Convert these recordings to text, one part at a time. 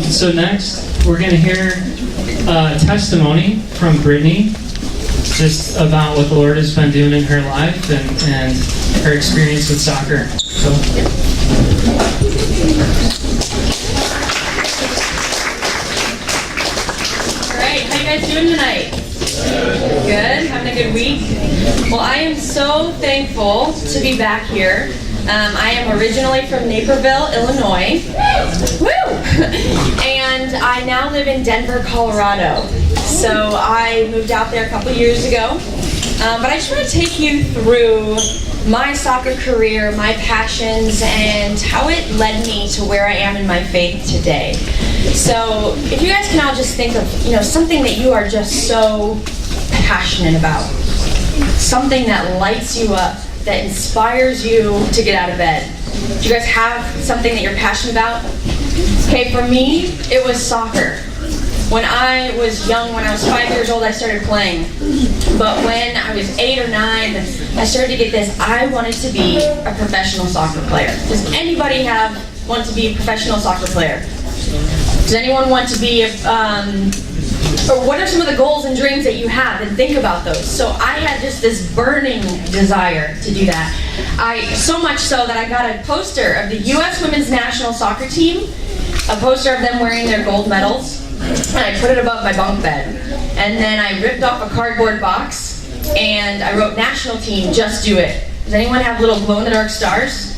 So next, we're going to hear a testimony from Brittany, just about what the Lord has been doing in her life and her experience with soccer. So. All right, how you guys doing tonight? Good? Having a good week? Well, I am so thankful to be back here. I am originally from Naperville, Illinois. Woo! And I now live in Denver, Colorado. So I moved out there a couple years ago. But I just want to take you through my soccer career, my passions, and how it led me to where I am in my faith today. So if you guys can all just think of, something that you are just so passionate about, something that lights you up, that inspires you to get out of bed. Do you guys have something that you're passionate about? Okay, for me, it was soccer. When I was young, when I was 5 years old, I started playing. But when I was 8 or 9, I started to get this, I wanted to be a professional soccer player. Does anybody want to be a professional soccer player? Does anyone want to be or what are some of the goals and dreams that you have, and think about those? So I had just this burning desire to do that. So much so that I got a poster of the U.S. Women's National Soccer Team, a poster of them wearing their gold medals, and I put it above my bunk bed. And then I ripped off a cardboard box, and I wrote National Team, just do it. Does anyone have little glow-in-the-dark stars?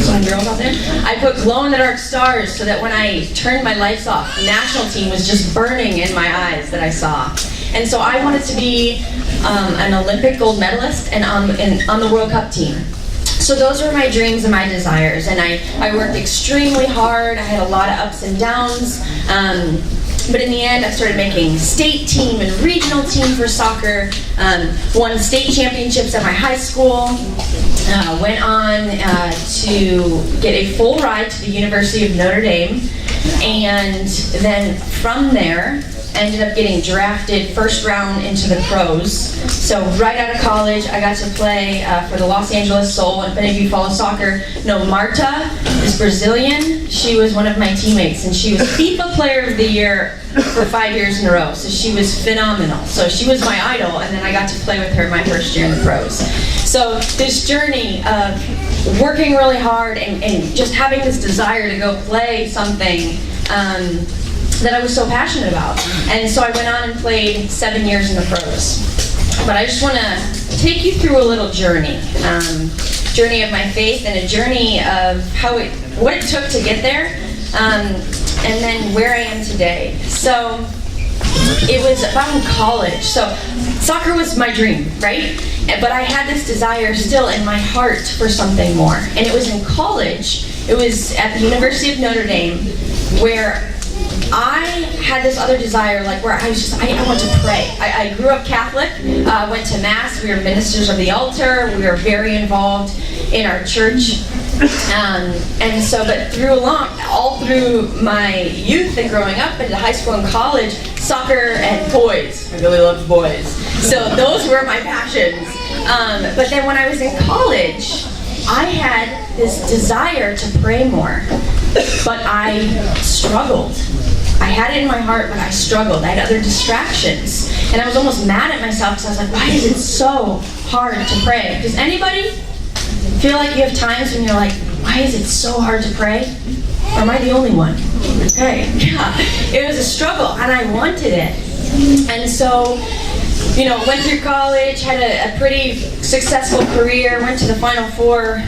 Some girls out there? I put glow-in-the-dark stars so that when I turned my lights off, the national team was just burning in my eyes that I saw. And so I wanted to be an Olympic gold medalist and on the World Cup team. So those were my dreams and my desires. And I worked extremely hard. I had a lot of ups and downs. But in the end, I started making state team and regional team for soccer, won state championships at my high school, went on to get a full ride to the University of Notre Dame, and then from there, ended up getting drafted first round into the pros. So right out of college, I got to play for the Los Angeles Soul. If any of you follow soccer, know Marta is Brazilian. She was one of my teammates, and she was FIFA Player of the Year for 5 years in a row. So she was phenomenal. So she was my idol, and then I got to play with her my first year in the pros. So this journey of working really hard and just having this desire to go play something that I was so passionate about. And so I went on and played 7 years in the pros. But I just want to take you through a little journey. Journey of my faith and a journey of what it took to get there, and then where I am today. So it was about in college. So soccer was my dream, right? But I had this desire still in my heart for something more. And it was in college. It was at the University of Notre Dame, where I had this other desire, where I want to pray. I grew up Catholic, went to Mass, we were ministers of the altar, we were very involved in our church. But all through my youth and growing up into high school and college, soccer and boys. I really loved boys. So those were my passions. But then when I was in college, I had this desire to pray more, but I struggled. I had it in my heart, but I struggled. I had other distractions. And I was almost mad at myself because I was like, why is it so hard to pray? Does anybody feel like you have times when you're like, why is it so hard to pray? Or am I the only one? Okay, yeah. It was a struggle, and I wanted it. And so, went through college, had a pretty successful career, went to the Final Four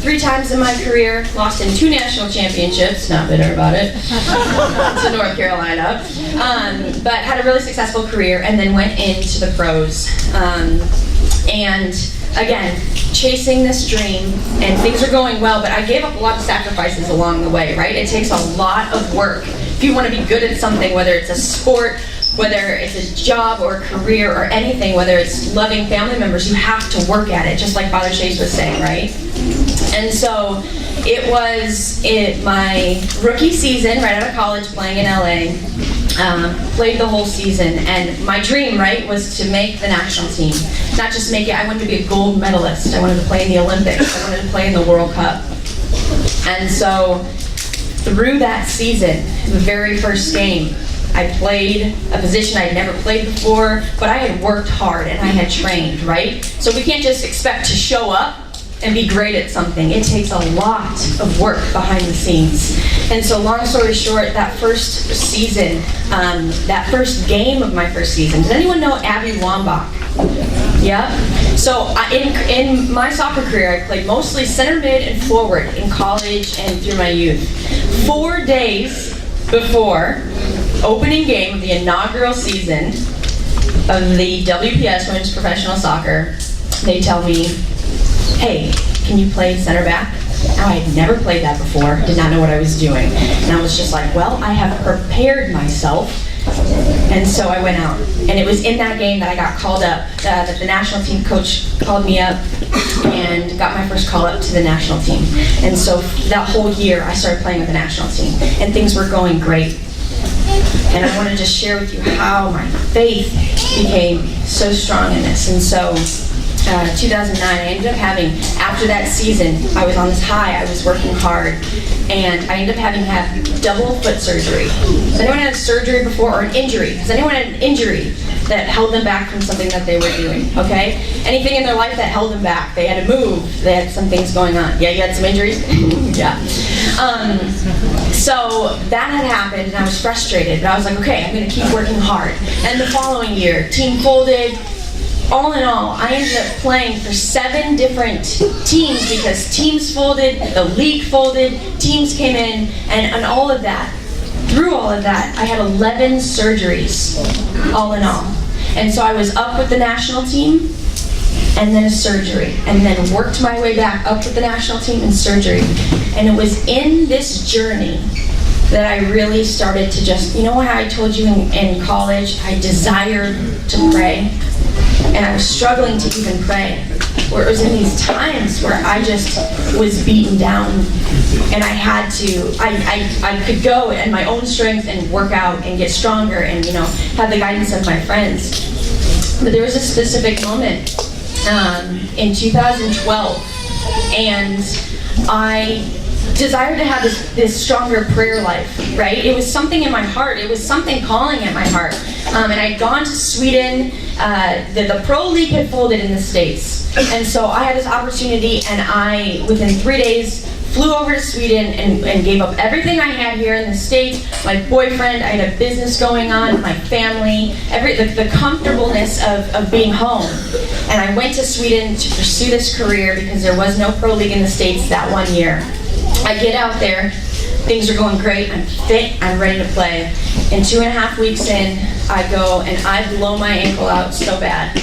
3 times in my career, lost in 2 national championships, not bitter about it, to North Carolina, but had a really successful career, and then went into the pros. And again, chasing this dream, and things are going well, but I gave up a lot of sacrifices along the way, right? It takes a lot of work. If you want to be good at something, whether it's a sport, whether it's a job or a career or anything, whether it's loving family members, you have to work at it, just like Father Shays was saying, right? And so it was my rookie season, right out of college, playing in LA. Played the whole season, and my dream, right, was to make the national team. Not just make it, I wanted to be a gold medalist. I wanted to play in the Olympics. I wanted to play in the World Cup. And so through that season, the very first game, I played a position I'd never played before, but I had worked hard and I had trained, right? So we can't just expect to show up and be great at something. It takes a lot of work behind the scenes. And so long story short, that first season, that first game of my first season, does anyone know Abby Wambach? Yeah? So in my soccer career, I played mostly center mid and forward in college and through my youth. 4 days before opening game of the inaugural season of the WPS Women's Professional Soccer, they tell me, hey, can you play center back? Now, I had never played that before, did not know what I was doing. And I was just like, well, I have prepared myself. And so I went out. And it was in that game that I got called up, that the national team coach called me up and got my first call up to the national team. And so that whole year, I started playing with the national team. And things were going great. And I want to just share with you how my faith became so strong in this. And so 2009, I ended up having, after that season, I was on this high, I was working hard, and I ended up having to have double foot surgery. Has anyone had surgery before, or an injury? Has anyone had an injury that held them back from something that they were doing, okay? Anything in their life that held them back? They had to move, they had some things going on. Yeah, you had some injuries? Yeah. So that had happened, and I was frustrated, but I was like, okay, I'm gonna keep working hard. And the following year, team folded. All in all, I ended up playing for 7 different teams because teams folded, the league folded, teams came in, and all of that. Through all of that, I had 11 surgeries, all in all. And so I was up with the national team, and then a surgery, and then worked my way back up with the national team and surgery. And it was in this journey that I really started to just, you know how I told you in college, I desired to pray? And I was struggling to even pray. Where it was in these times where I just was beaten down and I had to, I could go in my own strength and work out and get stronger and, have the guidance of my friends. But there was a specific moment in 2012 and I desired to have this stronger prayer life, right? It was something in my heart. It was something calling at my heart. And I'd gone to Sweden. The Pro League had folded in the States. And so I had this opportunity, and I, within 3 days, flew over to Sweden and gave up everything I had here in the States. My boyfriend, I had a business going on, my family, the comfortableness of being home. And I went to Sweden to pursue this career because there was no Pro League in the States that 1 year. I get out there, things are going great, I'm fit, I'm ready to play. And 2.5 weeks in, I go and I blow my ankle out so bad.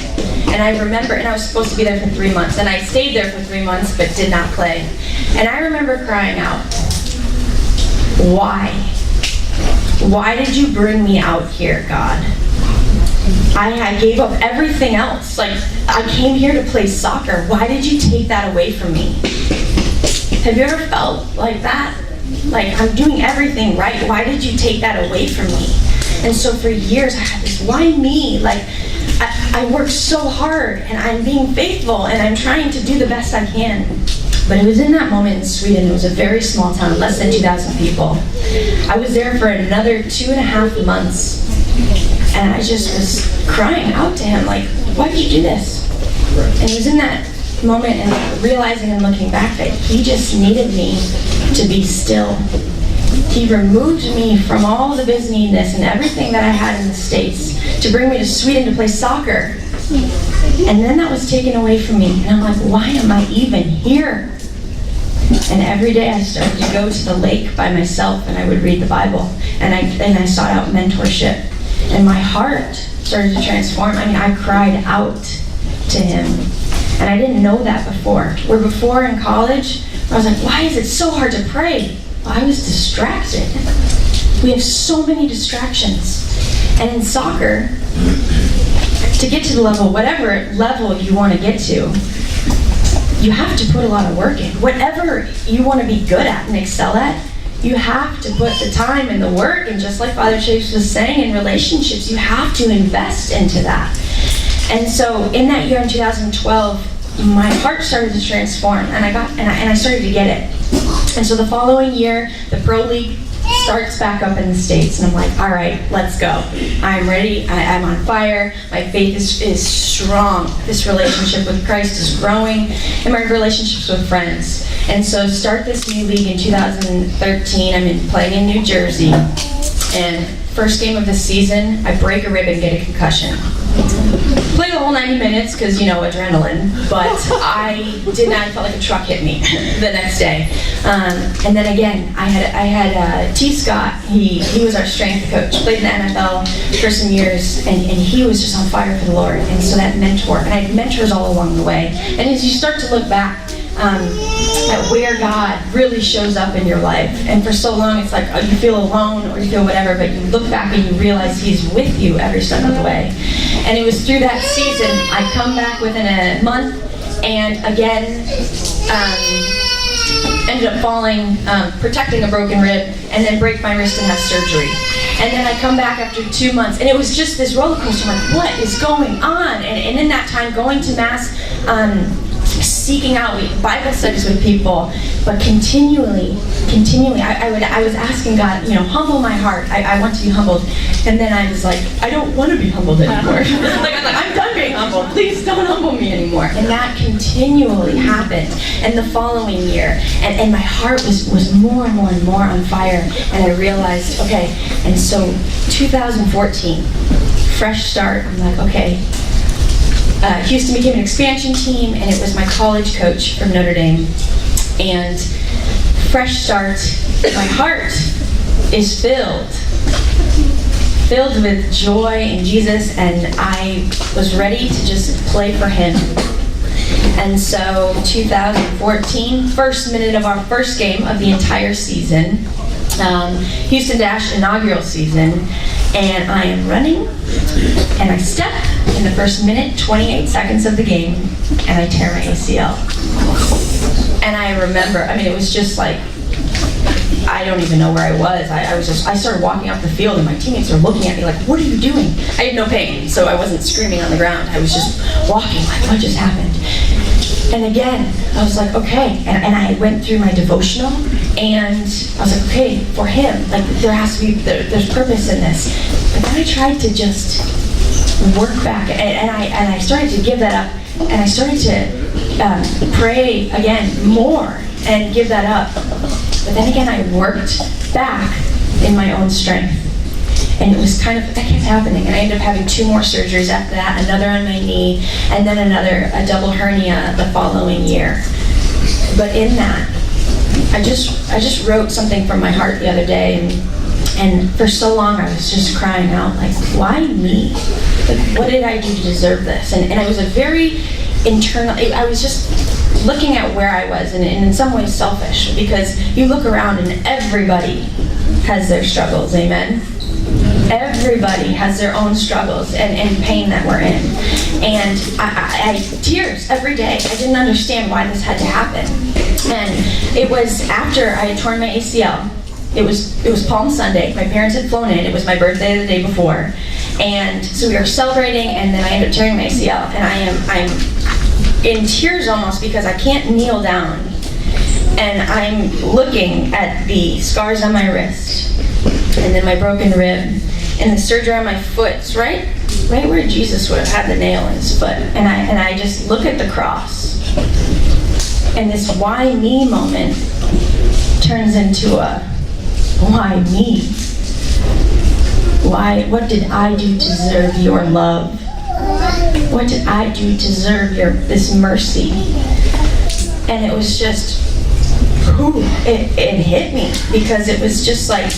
And I remember, and I was supposed to be there for 3 months, and I stayed there for 3 months, but did not play. And I remember crying out, why? Why did you bring me out here, God? I gave up everything else. Like, I came here to play soccer. Why did you take that away from me? Have you ever felt like that? Like, I'm doing everything right. Why did you take that away from me? And so for years, I had this, why me? Like, I work so hard, and I'm being faithful, and I'm trying to do the best I can. But it was in that moment in Sweden. It was a very small town, less than 2,000 people. I was there for another 2.5 months, and I just was crying out to him, like, why did you do this? And it was in that moment and realizing and looking back that he just needed me to be still. He removed me from all the busyness and everything that I had in the States to bring me to Sweden to play soccer. And then that was taken away from me. And I'm like, why am I even here? And every day I started to go to the lake by myself and I would read the Bible. And I sought out mentorship. And my heart started to transform. I mean, I cried out to him. And I didn't know that before. Where before in college, I was like, why is it so hard to pray? Well, I was distracted. We have so many distractions. And in soccer, to get to the level, whatever level you want to get to, you have to put a lot of work in. Whatever you want to be good at and excel at, you have to put the time and the work. And just like Father Chase was saying, in relationships, you have to invest into that. And so in that year in 2012, my heart started to transform, and I started to get it. And so the following year, the Pro League starts back up in the States, and I'm like, all right, let's go. I'm ready. I'm on fire. My faith is strong. This relationship with Christ is growing, and my relationships with friends. And so start this new league in 2013. I'm playing in New Jersey, and first game of the season, I break a rib and get a concussion. Play the whole 90 minutes because, adrenaline, but I did not. I felt like a truck hit me the next day. And then again, I had T. Scott. He was our strength coach. Played in the NFL for some years, and he was just on fire for the Lord. And so that mentor, and I had mentors all along the way. And as you start to look back at where God really shows up in your life, and for so long it's like you feel alone or you feel whatever, but you look back and you realize He's with you every step of the way. And it was through that season I come back within a month, and again ended up falling, protecting a broken rib, and then break my wrist and have surgery. And then I come back after 2 months, and it was just this roller coaster. I'm like, what is going on? And in that time, going to Mass, seeking out Bible studies with people, but continually, I was asking God, humble my heart. I want to be humbled. And then I was like, I don't want to be humbled anymore. I'm done being humbled. Please don't humble me anymore. And that continually happened. And the following year, and my heart was more and more and more on fire. And I realized, okay, and so 2014, fresh start. I'm like, okay. Houston became an expansion team, and it was my college coach from Notre Dame. And fresh start, my heart is filled with joy in Jesus, and I was ready to just play for Him. And so 2014, first minute of our first game of the entire season, Houston Dash inaugural season, and I am running, and I step in the first minute, 28 seconds of the game, and I tear my ACL. And I remember, it was just like, I don't even know where I was. I started walking off the field, and my teammates were looking at me like, what are you doing? I had no pain, so I wasn't screaming on the ground. I was just walking like, what just happened? And again, I was like, okay. And I went through my devotional, and I was like, okay, for Him, like there has to be, there's purpose in this. But then I tried to just work back, and I started to give that up, and I started to pray again more and give that up. But then again, I worked back in my own strength. And it was that kept happening. And I ended up having 2 more surgeries after that, another on my knee, and then a double hernia the following year. But in that, I just wrote something from my heart the other day, and for so long I was just crying out, like, why me? Like, what did I do to deserve this? And it was a very internal, I was just looking at where I was, and in some ways selfish, because you look around and everybody has their struggles, amen? Everybody has their own struggles and pain that we're in. And I tears every day. I didn't understand why this had to happen. And it was after I had torn my ACL. It was Palm Sunday. My parents had flown in. It was my birthday the day before. And so we were celebrating, and then I ended up tearing my ACL. And I'm in tears almost because I can't kneel down. And I'm looking at the scars on my wrist, and then my broken rib, and the surgery on my foot. It's right where Jesus would have had the nail in His foot. And I just look at the cross, and this why me moment turns into a why me? Why? What did I do to deserve your love? What did I do to deserve this mercy? And it was just, it hit me, because it was just like,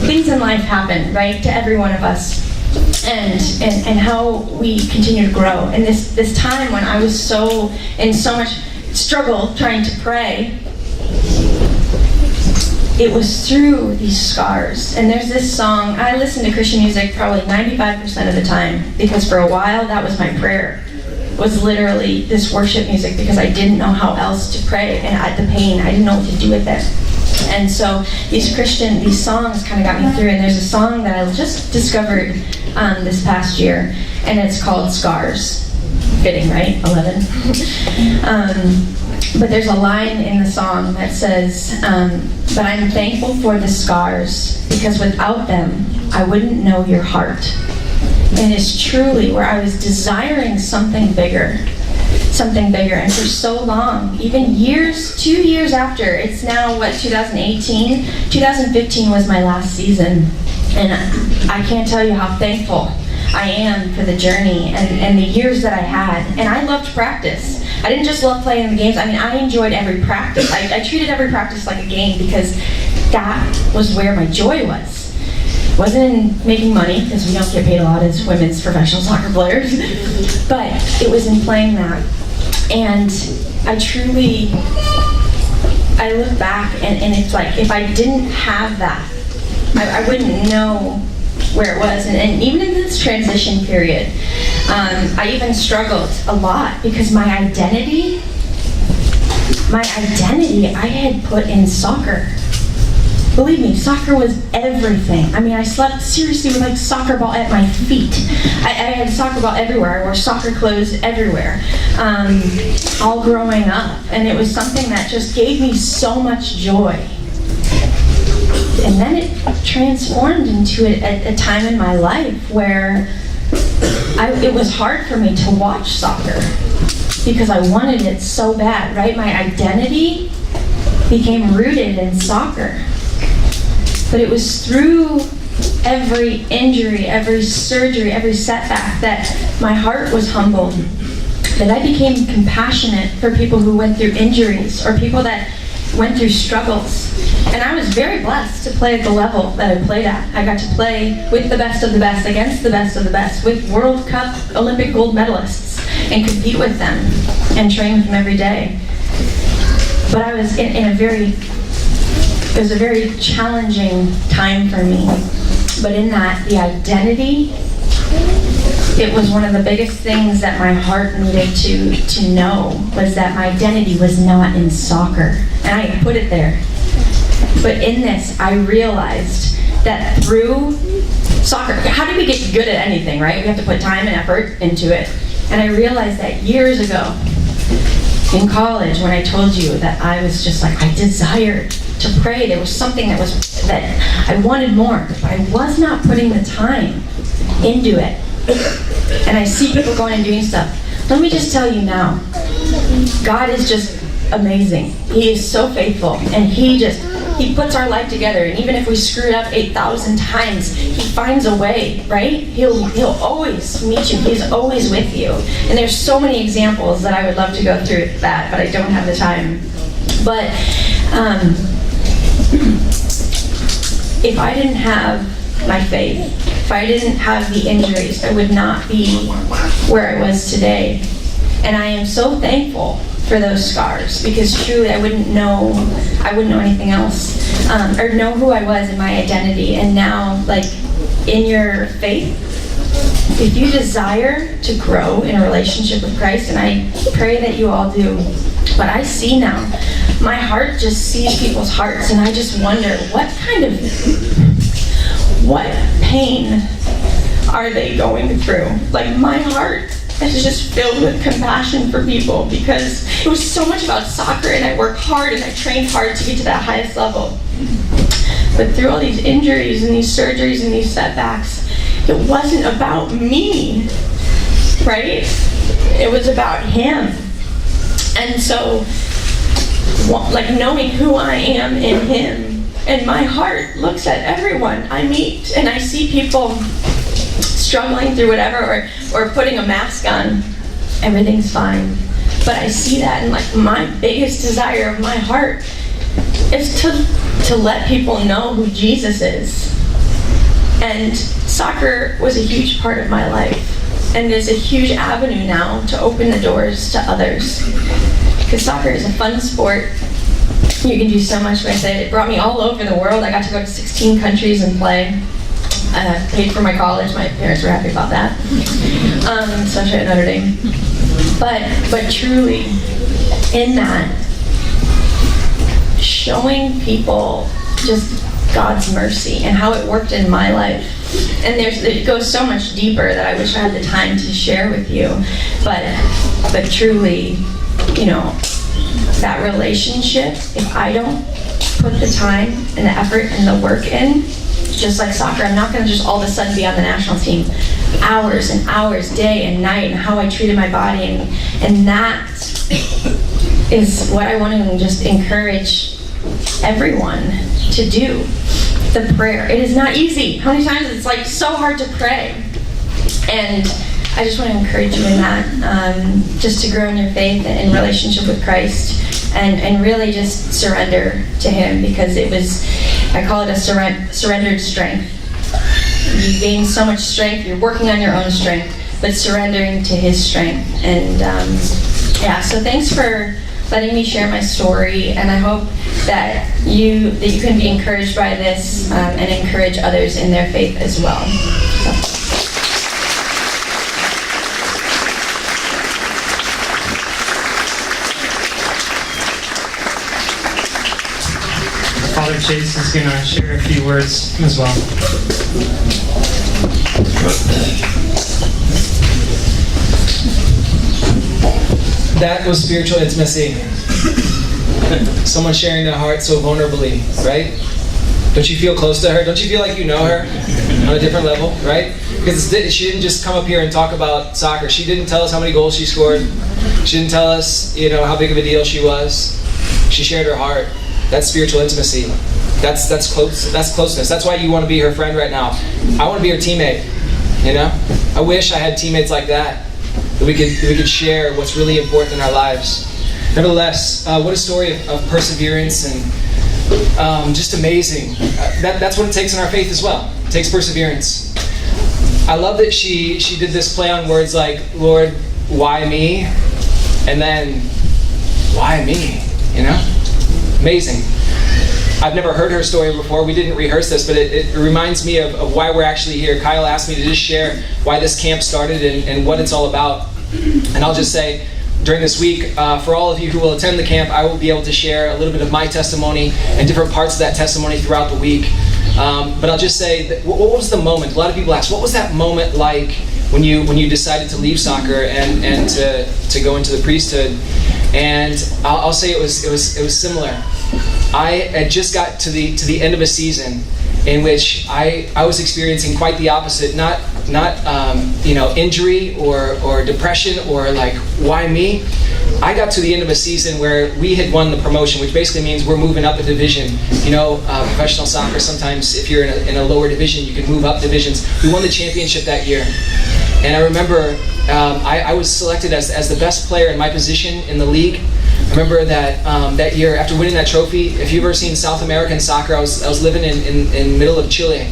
things in life happen, right, to every one of us, and how we continue to grow. And this time when I was in so much struggle trying to pray, it was through these scars. And there's this song, I listen to Christian music probably 95% of the time, because for a while that was my prayer, was literally this worship music, because I didn't know how else to pray, and I had the pain, I didn't know what to do with it. And so these songs kind of got me through. And there's a song that I just discovered this past year, and it's called Scars. Fitting, right? 11. But there's a line in the song that says, but I'm thankful for the scars, because without them, I wouldn't know your heart. And it's truly where I was desiring something bigger. And for so long, even 2 years after, it's now, 2018? 2015 was my last season. And I can't tell you how thankful I am for the journey and the years that I had. And I loved practice. I didn't just love playing the games. I mean, I enjoyed every practice. I treated every practice like a game because that was where my joy was. It wasn't in making money, because we don't get paid a lot as women's professional soccer players, but it was in playing that. And I look back and it's like, if I didn't have that, I wouldn't know where it was. And even in this transition period, I even struggled a lot because my identity I had put in soccer. Believe me, soccer was everything. I mean, I slept seriously with like soccer ball at my feet. I had soccer ball everywhere. I wore soccer clothes everywhere, all growing up. And it was something that just gave me so much joy. And then it transformed into a time in my life where it was hard for me to watch soccer because I wanted it so bad, right? My identity became rooted in soccer. But it was through every injury, every surgery, every setback that my heart was humbled, that I became compassionate for people who went through injuries or people that went through struggles. And I was very blessed to play at the level that I played at. I got to play with the best of the best, against the best of the best, with World Cup Olympic gold medalists, and compete with them and train with them every day. But I was it was a very challenging time for me. But in that, the identity, it was one of the biggest things that my heart needed to know, was that my identity was not in soccer. And I put it there. But in this, I realized that through soccer, how do we get good at anything, right? We have to put time and effort into it. And I realized that years ago, in college, when I told you that I was just like, I desired to pray. There was something that I wanted more, but I was not putting the time into it. And I see people going and doing stuff. Let me just tell you now, God is just amazing. He is so faithful, and He puts our life together. And even if we screw it up 8,000 times, He finds a way, right? He'll always meet you. He's always with you. And there's so many examples that I would love to go through that, but I don't have the time. But if I didn't have my faith, if I didn't have the injuries, I would not be where I was today. And I am so thankful for those scars, because truly I wouldn't know anything else, or know who I was in my identity. And now, like, in your faith, if you desire to grow in a relationship with Christ, and I pray that you all do, but I see now, my heart just sees people's hearts, and I just wonder, what pain are they going through? Like, my heart is just filled with compassion for people, because it was so much about soccer, and I worked hard and I trained hard to get to that highest level. But through all these injuries and these surgeries and these setbacks, it wasn't about me, right? It was about Him. And so, like, knowing who I am in Him, and my heart looks at everyone I meet, and I see people struggling through whatever, or putting a mask on, everything's fine. But I see that, and like, my biggest desire of my heart is to let people know who Jesus is. And soccer was a huge part of my life, and is a huge avenue now to open the doors to others. Because soccer is a fun sport. You can do so much with it. It brought me all over the world. I got to go to 16 countries and play. Paid for my college. My parents were happy about that, especially at Notre Dame. But truly, in that, showing people just God's mercy and how it worked in my life. And it goes so much deeper that I wish I had the time to share with you. But truly, you know, that relationship, if I don't put the time and the effort and the work in, just like soccer, I'm not going to just all of a sudden be on the national team. Hours and hours, day and night, and how I treated my body, and that is what I want to just encourage everyone to do. The prayer. It is not easy. How many times it's like so hard to pray? And I just want to encourage you in that, just to grow in your faith and in relationship with Christ, and really just surrender to Him, because it was, I call it a surrendered strength. You gain so much strength, you're working on your own strength, but surrendering to His strength. And so thanks for letting me share my story, and I hope that you can be encouraged by this, and encourage others in their faith as well. So. Father Chase is going to share a few words as well. That was spiritual intimacy. Someone sharing their heart so vulnerably, right? Don't you feel close to her? Don't you feel like you know her on a different level, right? Because she didn't just come up here and talk about soccer. She didn't tell us how many goals she scored. She didn't tell us, how big of a deal she was. She shared her heart. That's spiritual intimacy. That's close. That's closeness. That's why you want to be her friend right now. I want to be her teammate. I wish I had teammates like that we could share what's really important in our lives. Nevertheless, what a story of perseverance and just amazing. That's what it takes in our faith as well. It takes perseverance. I love that she did this play on words like, Lord, why me? And then, why me? Amazing. I've never heard her story before. We didn't rehearse this, but it reminds me of why we're actually here. Kyle asked me to just share why this camp started and what it's all about. And I'll just say, during this week, for all of you who will attend the camp, I will be able to share a little bit of my testimony and different parts of that testimony throughout the week. But I'll just say, that what was the moment? A lot of people ask, what was that moment like when you decided to leave soccer and to go into the priesthood? And I'll say it was similar. I had just got to the end of a season in which I was experiencing quite the opposite. Not injury or depression or like, why me? I got to the end of a season where we had won the promotion, which basically means we're moving up a division. Professional soccer, sometimes if you're in a lower division, you can move up divisions. We won the championship that year. And I remember I was selected as the best player in my position in the league. I remember that year, after winning that trophy, if you've ever seen South American soccer, I was living in middle of Chile.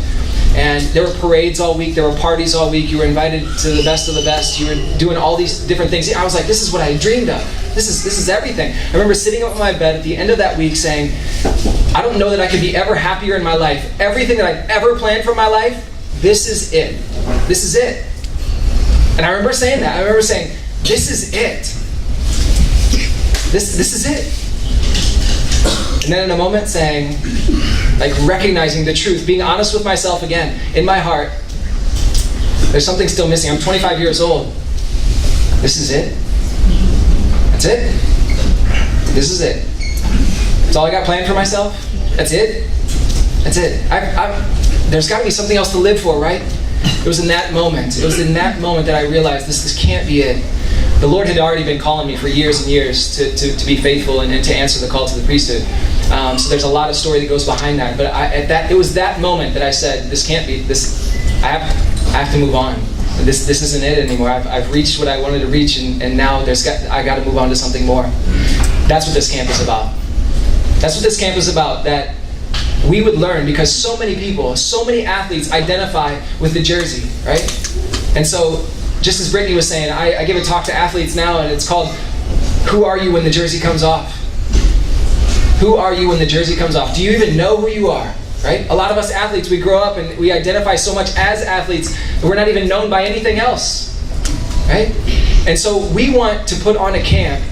And there were parades all week, there were parties all week, you were invited to the best of the best, you were doing all these different things. I was like, this is what I dreamed of. This is everything. I remember sitting up in my bed at the end of that week saying, I don't know that I could be ever happier in my life. Everything that I've ever planned for my life, this is it. This is it. And I remember saying that. I remember saying, this is it. This is it. And then in a moment saying, like recognizing the truth, being honest with myself again, in my heart, there's something still missing. I'm 25 years old. This is it. That's it. This is it. That's all I got planned for myself. That's it. That's it. There's got to be something else to live for, right? It was in that moment. It was in that moment that I realized this can't be it. The Lord had already been calling me for years and years to be faithful and to answer the call to the priesthood. So there's a lot of story that goes behind that. But it was that moment that I said, this can't be, this. I have to move on. This isn't it anymore. I've reached what I wanted to reach, and now I got to move on to something more. That's what this camp is about. That's what this camp is about. That we would learn, because so many people, so many athletes identify with the jersey, right? And so, just as Brittany was saying, I give a talk to athletes now, and it's called, Who Are You When the Jersey Comes Off? Who are you when the jersey comes off? Do you even know who you are, right? A lot of us athletes, we grow up and we identify so much as athletes that we're not even known by anything else, right? And so we want to put on a camp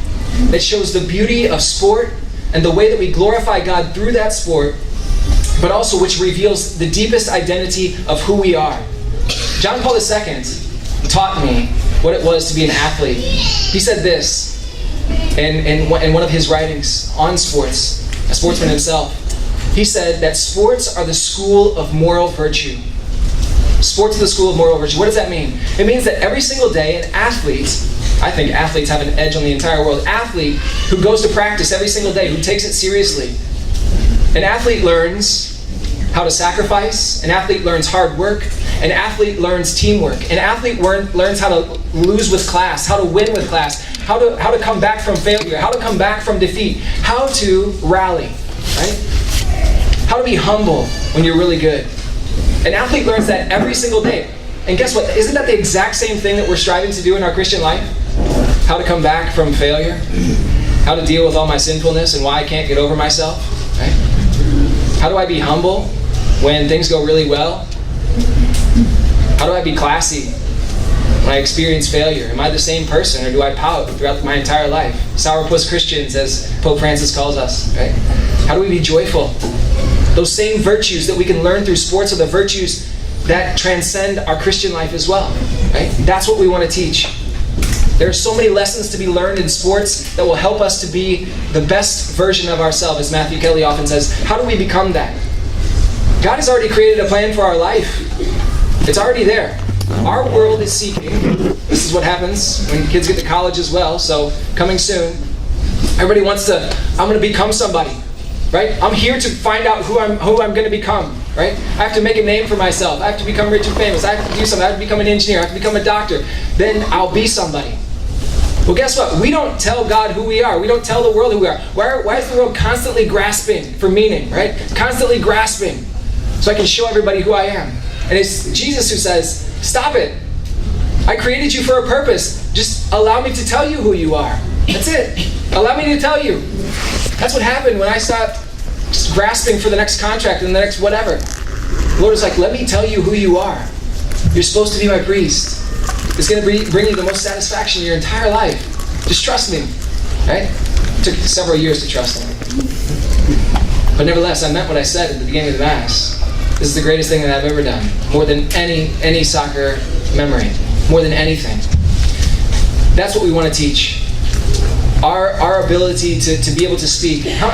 that shows the beauty of sport and the way that we glorify God through that sport, but also which reveals the deepest identity of who we are. John Paul II taught me what it was to be an athlete. He said this, And in one of his writings on sports, a sportsman himself, he said that sports are the school of moral virtue. Sports are the school of moral virtue. What does that mean? It means that every single day an athlete, I think athletes have an edge on the entire world, athlete who goes to practice every single day, who takes it seriously. An athlete learns how to sacrifice. An athlete learns hard work. An athlete learns teamwork. An athlete learns how to lose with class, how to win with class, how to come back from failure, how to come back from defeat, how to rally, right? How to be humble when you're really good. An athlete learns that every single day. And guess what? Isn't that the exact same thing that we're striving to do in our Christian life? How to come back from failure, how to deal with all my sinfulness and why I can't get over myself, right? How do I be humble when things go really well? How do I be classy when I experience failure? Am I the same person, or do I pout throughout my entire life? Sourpuss Christians, as Pope Francis calls us, right? How do we be joyful? Those same virtues that we can learn through sports are the virtues that transcend our Christian life as well, right? That's what we want to teach. There are so many lessons to be learned in sports that will help us to be the best version of ourselves, as Matthew Kelly often says. How do we become that? God has already created a plan for our life. It's already there. Our world is seeking. This is what happens when kids get to college as well, so coming soon. Everybody wants to, I'm going to become somebody, right? I'm here to find out who I'm going to become, right? I have to make a name for myself. I have to become rich and famous. I have to do something. I have to become an engineer. I have to become a doctor. Then I'll be somebody. Well, guess what? We don't tell God who we are. We don't tell the world who we are. Why is the world constantly grasping for meaning, right? Constantly grasping so I can show everybody who I am. And it's Jesus who says, stop it. I created you for a purpose. Just allow me to tell you who you are. That's it. Allow me to tell you. That's what happened when I stopped just grasping for the next contract and the next whatever. The Lord is like, let me tell you who you are. You're supposed to be my priest. It's going to bring you the most satisfaction in your entire life. Just trust me. Right? It took several years to trust him. But nevertheless, I meant what I said at the beginning of the Mass. This is the greatest thing that I've ever done. More than any soccer memory. More than anything. That's what we want to teach. Our ability to be able to speak. How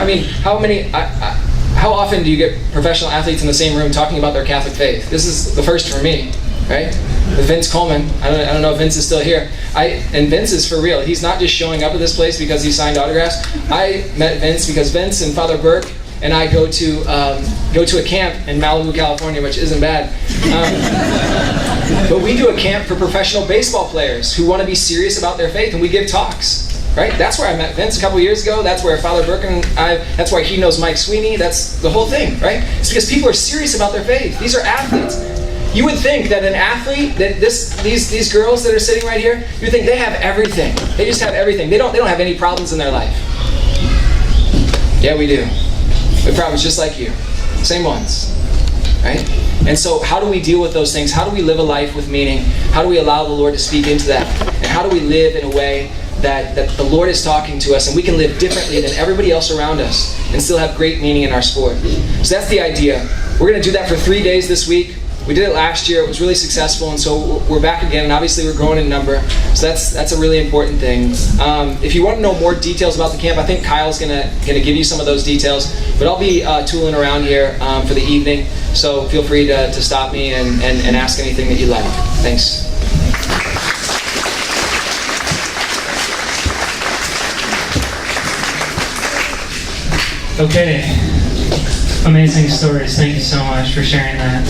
often do you get professional athletes in the same room talking about their Catholic faith? This is the first for me, right? With Vince Coleman. I don't know if Vince is still here. And Vince is for real. He's not just showing up at this place because he signed autographs. I met Vince because Vince and Father Burke and I go to a camp in Malibu, California, which isn't bad. But we do a camp for professional baseball players who want to be serious about their faith, and we give talks. Right? That's where I met Vince a couple years ago. That's where Father Burke and that's why he knows Mike Sweeney. That's the whole thing, right? It's because people are serious about their faith. These are athletes. You would think that an athlete, that these girls that are sitting right here, you would think they have everything. They just have everything. They don't have any problems in their life. Yeah, we do. We have problems just like you. Same ones. Right? And so how do we deal with those things? How do we live a life with meaning? How do we allow the Lord to speak into that? And how do we live in a way that the Lord is talking to us and we can live differently than everybody else around us and still have great meaning in our sport? So that's the idea. We're going to do that for 3 days this week. We did it last year. It was really successful, and so we're back again, and obviously we're growing in number. So that's a really important thing. If you want to know more details about the camp, I think Kyle's gonna give you some of those details. But I'll be tooling around here for the evening, so feel free to stop me and ask anything that you'd like. Thanks. Okay. Amazing stories. Thank you so much for sharing that.